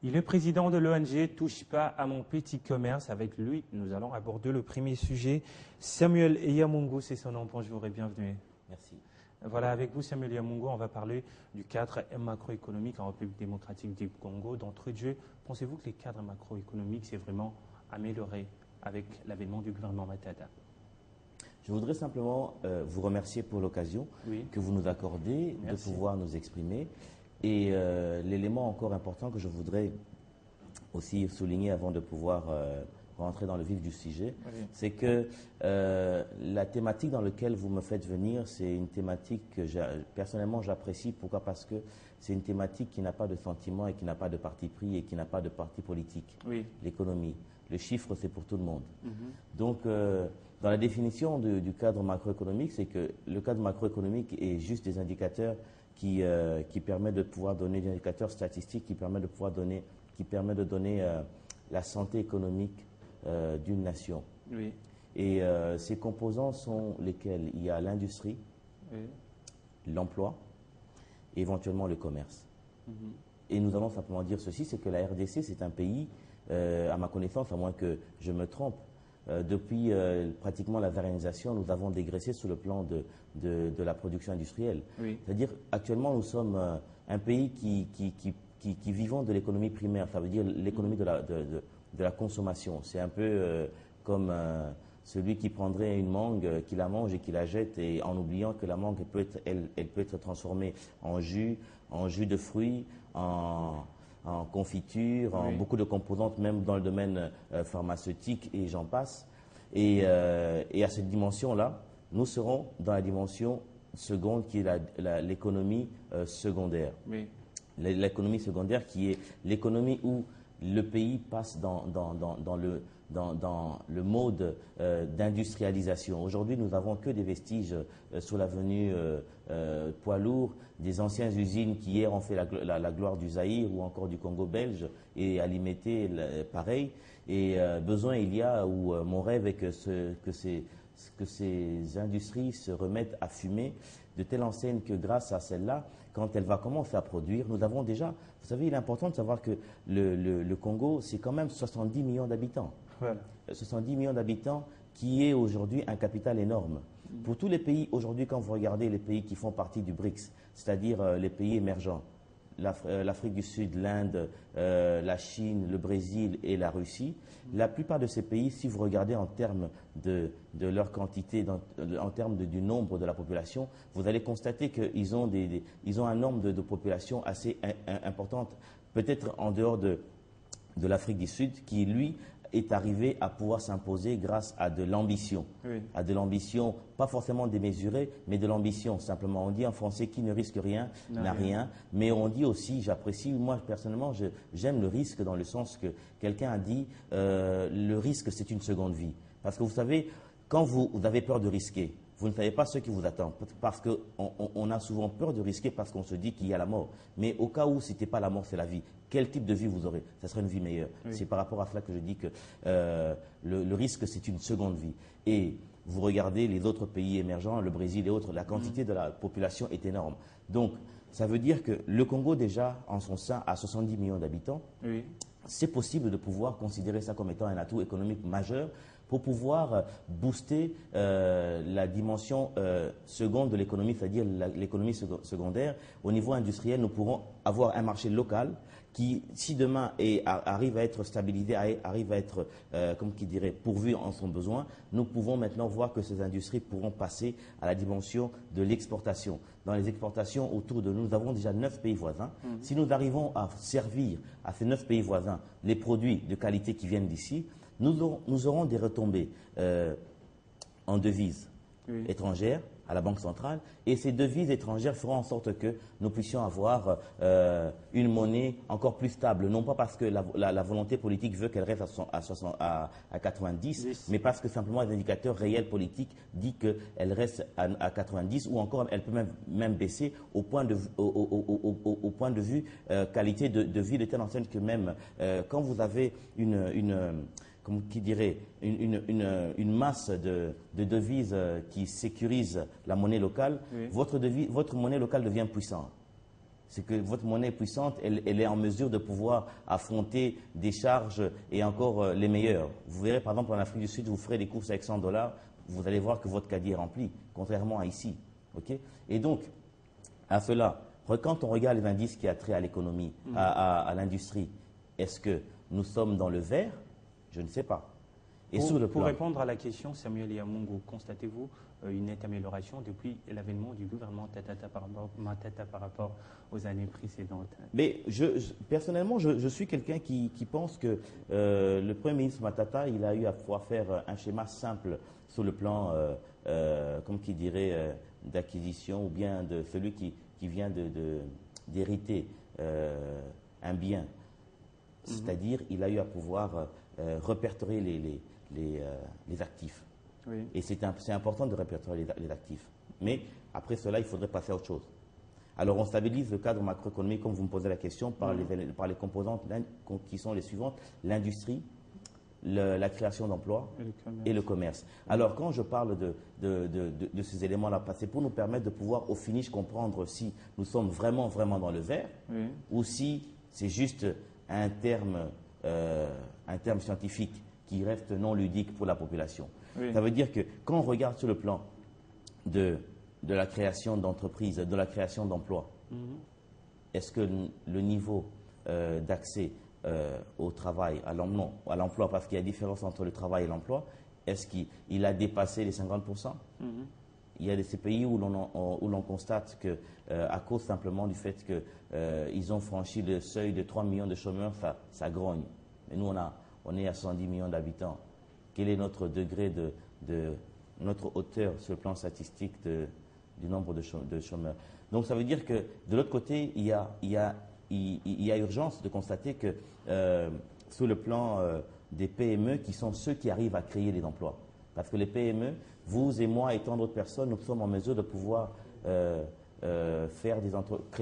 Il est président de l'ONG Touche pas à mon petit commerce. Avec lui, nous allons aborder le premier sujet. Samuel Yamungu, c'est son nom. Bonjour et bienvenue. Merci. Voilà, avec vous, Samuel Yamungu, on va parler du cadre macroéconomique en République démocratique du Congo. D'entrée de jeu, pensez-vous que les cadres macroéconomiques s'est vraiment amélioré avec l'avènement du gouvernement Matata? Je voudrais simplement vous remercier pour l'occasion que vous nous accordez de pouvoir nous exprimer. Et l'élément encore important que je voudrais aussi souligner avant de pouvoir rentrer dans le vif du sujet, c'est que la thématique dans laquelle vous me faites venir, c'est une thématique que personnellement j'apprécie. Pourquoi? Parce que c'est une thématique qui n'a pas de sentiment et qui n'a pas de parti pris et qui n'a pas de parti politique. L'économie. Le chiffre, c'est pour tout le monde. Donc, dans la définition du cadre macroéconomique, c'est que le cadre macroéconomique est juste des indicateurs qui permettent de pouvoir donner des indicateurs statistiques, qui permettent de donner la santé économique d'une nation. Et ces composants sont lesquels? Il y a l'industrie, l'emploi, et éventuellement le commerce. Et nous allons simplement dire ceci, c'est que la RDC, c'est un pays, à ma connaissance, à moins que je me trompe, depuis pratiquement la varénisation, nous avons dégraissé sur le plan de la production industrielle. C'est-à-dire, actuellement, nous sommes un pays qui vivons de l'économie primaire, ça veut dire l'économie de la consommation. C'est un peu comme celui qui prendrait une mangue, qui la mange et qui la jette, et en oubliant que la mangue elle peut être transformée en jus de fruits, en confiture, en beaucoup de composantes, même dans le domaine pharmaceutique, et j'en passe. Et à cette dimension-là, nous serons dans la dimension seconde qui est l'économie secondaire. L'économie secondaire qui est l'économie où le pays passe dans le mode d'industrialisation. Aujourd'hui, nous n'avons que des vestiges sur l'avenue poids lourd, des anciennes usines qui hier ont fait la gloire du Zaïre ou encore du Congo belge, et à l'imiter pareil. Et besoin il y a, ou mon rêve est que ces industries se remettent à fumer de telle enseigne que grâce à celle-là, quand elle va commencer à produire, nous avons déjà, vous savez, il est important de savoir que le Congo, c'est quand même 70 millions d'habitants. 70 millions d'habitants qui est aujourd'hui un capital énorme. Pour tous les pays, aujourd'hui, quand vous regardez les pays qui font partie du BRICS, c'est-à-dire les pays émergents, l'Afrique du Sud, l'Inde, la Chine, le Brésil et la Russie, la plupart de ces pays, si vous regardez en termes de leur quantité, en termes du nombre de la population, vous allez constater qu'ils ont, ils ont un nombre de population assez importante, peut-être en dehors de l'Afrique du Sud, qui, lui, est arrivé à pouvoir s'imposer grâce à de l'ambition. À de l'ambition, pas forcément démesurée, mais de l'ambition. Simplement, on dit en français, qui ne risque rien n'a rien. Mais on dit aussi, j'apprécie, moi personnellement, j'aime le risque dans le sens que quelqu'un a dit, le risque c'est une seconde vie. Parce que vous savez, quand vous avez peur de risquer, vous ne savez pas ce qui vous attend. Parce qu'on a souvent peur de risquer parce qu'on se dit qu'il y a la mort. Mais au cas où, si ce n'est pas la mort, c'est la vie. Quel type de vie vous aurez? Ça serait une vie meilleure. C'est par rapport à cela que je dis que le risque, c'est une seconde vie. Et vous regardez les autres pays émergents, le Brésil et autres, la quantité de la population est énorme. Donc, ça veut dire que le Congo, déjà, en son sein, a 70 millions d'habitants. C'est possible de pouvoir considérer ça comme étant un atout économique majeur pour pouvoir booster la dimension seconde de l'économie, c'est-à-dire l'économie secondaire. Au niveau industriel, nous pourrons avoir un marché local qui, si demain arrive à être stabilisé, arrive à être, comme qui dirait, pourvu en son besoin, nous pouvons maintenant voir que ces industries pourront passer à la dimension de l'exportation. Dans les exportations autour de nous, nous avons déjà 9 pays voisins. Si nous arrivons à servir à ces 9 pays voisins les produits de qualité qui viennent d'ici, nous aurons des retombées en devises étrangères à la Banque centrale, et ces devises étrangères feront en sorte que nous puissions avoir une monnaie encore plus stable, non pas parce que la volonté politique veut qu'elle reste à 90, mais parce que simplement les indicateurs réels politiques disent qu'elle reste à 90, ou encore elle peut même baisser au point de vue qualité de vie de telle enseigne que même quand vous avez comme qui dirait, une masse de devises qui sécurise la monnaie locale, votre monnaie locale devient puissante. C'est que votre monnaie est puissante, elle est en mesure de pouvoir affronter des charges et encore les meilleures. Vous verrez par exemple en Afrique du Sud, vous ferez des courses avec 100 $, vous allez voir que votre caddie est rempli, contrairement à ici. Okay? Et donc, à cela, quand on regarde les indices qui a trait à l'économie, à l'industrie, est-ce que nous sommes dans le vert? Je ne sais pas. Et pour répondre à la question, Samuel Yamungu, constatez-vous une nette amélioration depuis l'avènement du gouvernement Matata par rapport aux années précédentes? Mais personnellement, je suis quelqu'un qui pense que le Premier ministre Matata, il a eu à pouvoir faire un schéma simple sur le plan, comme qui dirait, d'acquisition ou bien de celui qui vient d'hériter un bien. C'est-à-dire, il a eu à pouvoir répertorier les actifs. Oui. Et c'est important de répertorier les actifs. Mais après cela, il faudrait passer à autre chose. Alors, on stabilise le cadre macroéconomique, comme vous me posez la question, par les composantes qui sont les suivantes: l'industrie, la création d'emplois et le commerce. Alors, quand je parle de ces éléments-là, c'est pour nous permettre de pouvoir, au finish, comprendre si nous sommes vraiment dans le vert, ou si c'est juste un terme scientifique qui reste non ludique pour la population. Oui. Ça veut dire que quand on regarde sur le plan de la création d'entreprises, de la création d'emplois, est-ce que le niveau d'accès au travail, à l'emploi, parce qu'il y a différence entre le travail et l'emploi, est-ce qu'il a dépassé les 50%? Il y a ces pays où l'on constate que, à cause simplement du fait qu'ils ont franchi le seuil de 3 millions de chômeurs, ça grogne. Mais nous, on est à 110 millions d'habitants. Quel est notre degré notre hauteur sur le plan statistique du nombre de chômeurs? Donc ça veut dire que de l'autre côté, il y a urgence de constater que sur le plan des PME, qui sont ceux qui arrivent à créer des emplois. Parce que les PME, vous et moi et tant d'autres personnes, nous sommes en mesure de pouvoir créer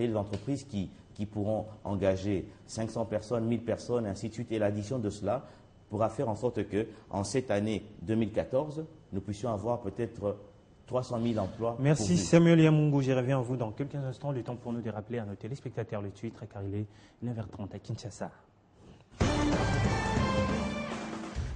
des entreprises qui pourront engager 500 personnes, 1000 personnes, et ainsi de suite. Et l'addition de cela pourra faire en sorte qu'en cette année 2014, nous puissions avoir peut-être 300 000 emplois. Merci Samuel Yamungu. Je reviens à vous dans quelques instants. Le temps pour nous de rappeler à nos téléspectateurs le titre, car il est 9h30 à Kinshasa.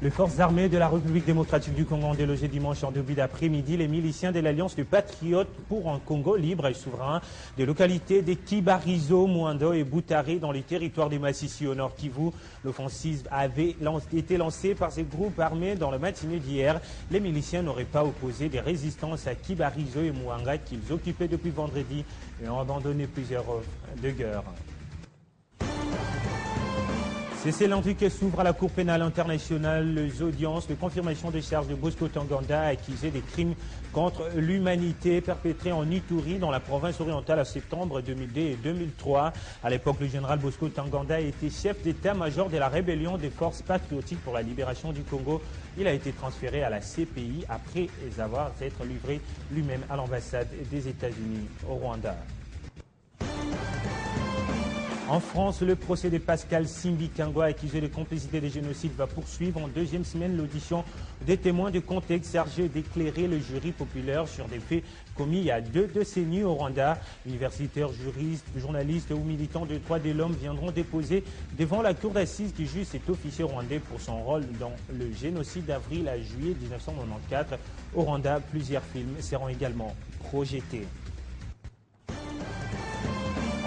Les forces armées de la République démocratique du Congo ont délogé dimanche en début d'après-midi les miliciens de l'Alliance des Patriotes pour un Congo libre et souverain des localités de Kibarizo, Mwando et Boutare dans les territoires des Massissi au nord Kivu. L'offensive avait été lancée par ces groupes armés dans la matinée d'hier. Les miliciens n'auraient pas opposé des résistances à Kibarizo et Mwanga qu'ils occupaient depuis vendredi et ont abandonné plusieurs de guerre. C'est lundi que s'ouvre à la Cour pénale internationale les audiences de confirmation des charges de Bosco Ntaganda accusé des crimes contre l'humanité perpétrés en Ituri dans la province orientale en septembre 2002 et 2003. À l'époque, le général Bosco Ntaganda était chef d'état-major de la rébellion des forces patriotiques pour la libération du Congo. Il a été transféré à la CPI après avoir été livré lui-même à l'ambassade des États-Unis au Rwanda. En France, le procès de Pascal Simbi Kangwa, accusé de complicité de génocide, va poursuivre en deuxième semaine l'audition des témoins de contexte chargés d'éclairer le jury populaire sur des faits commis il y a 2 décennies au Rwanda. Universitaires, juristes, journalistes ou militants de droits de l'homme viendront déposer devant la cour d'assises qui juge cet officier rwandais pour son rôle dans le génocide d'avril à juillet 1994. Au Rwanda, plusieurs films seront également projetés.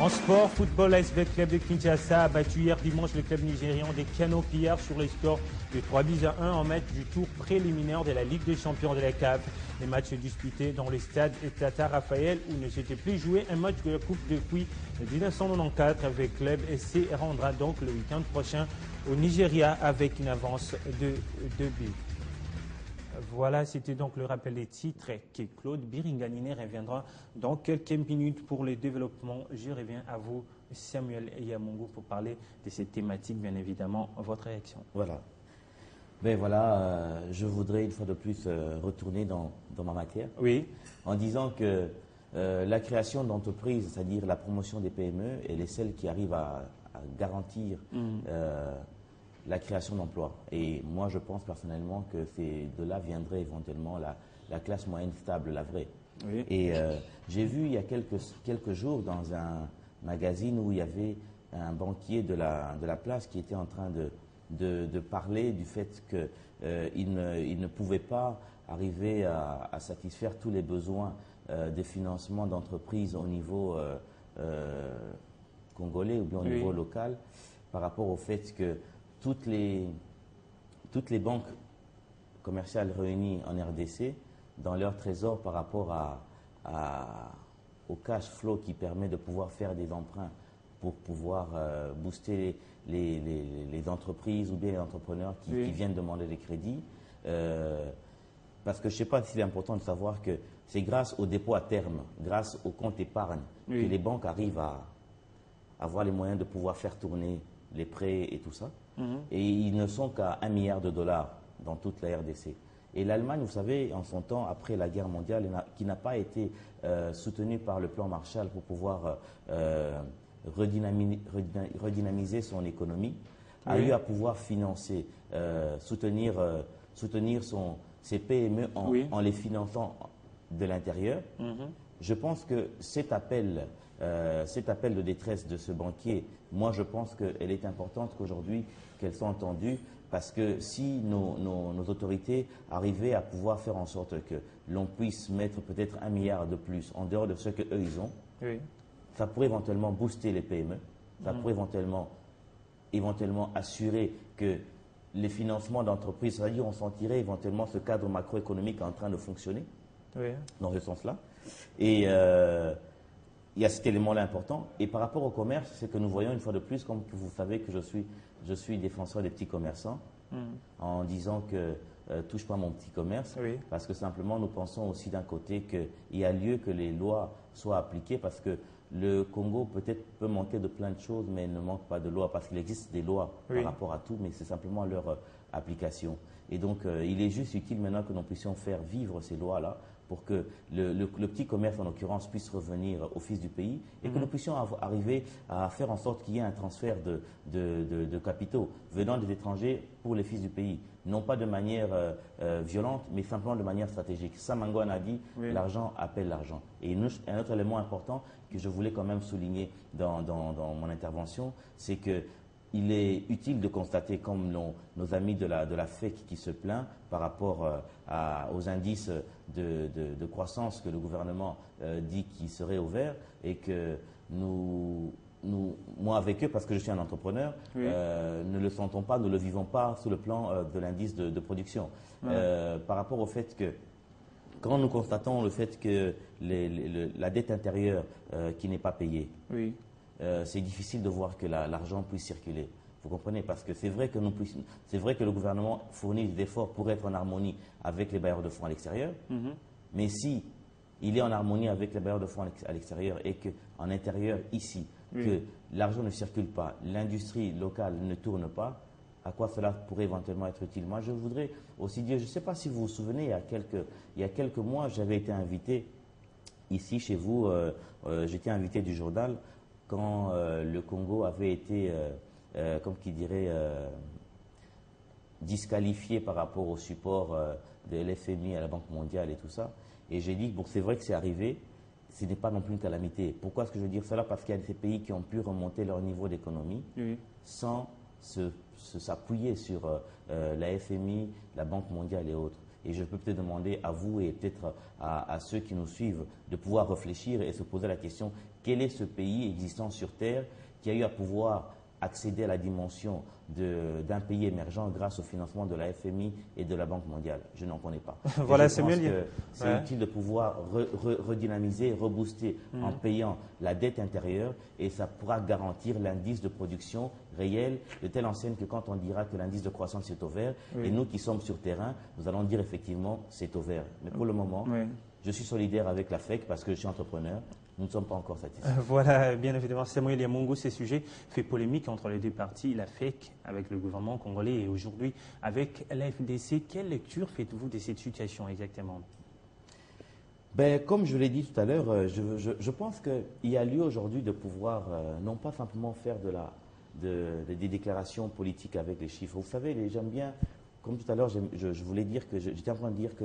En sport, football, l'ASV Club de Kinshasa a battu hier dimanche le club nigérian des Canopières sur le score de 3-1 en match du tour préliminaire de la Ligue des champions de la CAF. Les matchs se disputaient dans le stade Tata Raphaël où ne s'était plus joué un match de la Coupe depuis 1994 avec club SC rendra donc le week-end prochain au Nigeria avec une avance de 2 buts. Voilà, c'était donc le rappel des titres que Claude Biringanine reviendra dans quelques minutes pour le développement. Je reviens à vous, Samuel Yamungu, pour parler de cette thématique, bien évidemment. Votre réaction? Voilà. Ben voilà, je voudrais une fois de plus retourner dans ma matière. Oui. En disant que la création d'entreprises, c'est-à-dire la promotion des PME, elle est celle qui arrive à garantir la création d'emplois. Et moi, je pense personnellement que de là viendrait éventuellement la classe moyenne stable, la vraie. Oui. Et j'ai vu il y a quelques jours dans magazine où il y avait un banquier de la place qui était en train de parler du fait qu'il ne pouvait pas arriver à satisfaire tous les besoins de financement d'entreprises au niveau congolais ou bien au niveau local, par rapport au fait que toutes les banques commerciales réunies en RDC, dans leur trésor par rapport au cash flow qui permet de pouvoir faire des emprunts pour pouvoir booster les entreprises ou bien les entrepreneurs qui viennent demander des crédits. Parce que je ne sais pas s'il est important de savoir que c'est grâce au dépôt à terme, grâce au compte épargne, que les banques arrivent à avoir les moyens de pouvoir faire tourner les prêts et tout ça. Et ils ne sont qu'à 1 milliard de dollars dans toute la RDC. Et l'Allemagne, vous savez, en son temps, après la guerre mondiale, qui n'a pas été soutenue par le plan Marshall pour pouvoir redynamiser son économie, a eu à pouvoir financer, soutenir ses PME en les finançant de l'intérieur. Je pense que cet appel de détresse de ce banquier, moi je pense qu'elle est importante qu'aujourd'hui qu'elle soit entendue, parce que si nos autorités arrivaient à pouvoir faire en sorte que l'on puisse mettre peut-être 1 milliard de plus en dehors de ce qu'eux ils ont, ça pourrait éventuellement booster les PME, ça pourrait éventuellement assurer que les financements d'entreprises, c'est-à-dire on sentirait éventuellement ce cadre macroéconomique en train de fonctionner dans ce sens-là. Et il y a cet élément-là important. Et par rapport au commerce, c'est que nous voyons une fois de plus, comme vous savez que je suis défenseur des petits commerçants, en disant que touche pas mon petit commerce, parce que simplement nous pensons aussi d'un côté qu'il y a lieu que les lois soient appliquées, parce que le Congo peut-être peut manquer de plein de choses, mais il ne manque pas de lois, parce qu'il existe des lois par rapport à tout, mais c'est simplement leur application. Et donc, il est juste utile maintenant que nous puissions faire vivre ces lois-là pour que le petit commerce, en l'occurrence, puisse revenir au fils du pays et que nous puissions arriver à faire en sorte qu'il y ait un transfert de capitaux venant des étrangers pour les fils du pays. Non pas de manière violente, mais simplement de manière stratégique. Samangouane a dit l'argent appelle l'argent. Et un autre élément important que je voulais quand même souligner dans mon intervention, c'est que il est utile de constater, comme nos amis de la FEC qui se plaint par rapport aux indices de croissance que le gouvernement dit qui seraient au vert, et que moi avec eux, parce que je suis un entrepreneur, ne le sentons pas, ne le vivons pas sous le plan de l'indice de production. Par rapport au fait que, quand nous constatons le fait que la dette intérieure qui n'est pas payée, c'est difficile de voir que l'argent puisse circuler. Vous comprenez? Parce que c'est vrai que le gouvernement fournit des efforts pour être en harmonie avec les bailleurs de fonds à l'extérieur, mais si il est en harmonie avec les bailleurs de fonds à l'extérieur et qu'en intérieur, ici, que l'argent ne circule pas, l'industrie locale ne tourne pas, à quoi cela pourrait éventuellement être utile? Moi, je voudrais aussi dire, je ne sais pas si vous vous souvenez, il y a quelques mois, j'avais été invité ici chez vous, j'étais invité du journal quand le Congo avait été, comme qui dirait, disqualifié par rapport au support de l'FMI à la Banque mondiale et tout ça. Et j'ai dit, bon, c'est vrai que c'est arrivé, ce n'est pas non plus une calamité. Pourquoi est-ce que je veux dire cela? Parce qu'il y a des pays qui ont pu remonter leur niveau d'économie sans s'appuyer sur la FMI, la Banque mondiale et autres. Et je peux peut-être demander à vous et peut-être à ceux qui nous suivent de pouvoir réfléchir et se poser la question, quel est ce pays existant sur Terre qui a eu à pouvoir accéder à la dimension d'un pays émergent grâce au financement de la FMI et de la Banque mondiale? Je n'en connais pas. Voilà, je pense que c'est utile de pouvoir redynamiser, rebooster en payant la dette intérieure, et ça pourra garantir l'indice de production réel de telle enseigne que quand on dira que l'indice de croissance est au vert, et nous qui sommes sur terrain, nous allons dire effectivement c'est au vert. Mais pour le moment, je suis solidaire avec la FEC parce que je suis entrepreneur. Nous ne sommes pas encore satisfaits. Voilà, bien évidemment. Samuel Yamongo, ce sujet fait polémique entre les deux parties, la FEC avec le gouvernement congolais et aujourd'hui avec la FDC. Quelle lecture faites-vous de cette situation exactement? Comme je l'ai dit tout à l'heure, je pense qu'il y a lieu aujourd'hui de pouvoir non pas simplement faire des déclarations politiques avec les chiffres. Vous savez, j'aime bien, comme tout à l'heure, je voulais dire que j'étais en train de dire que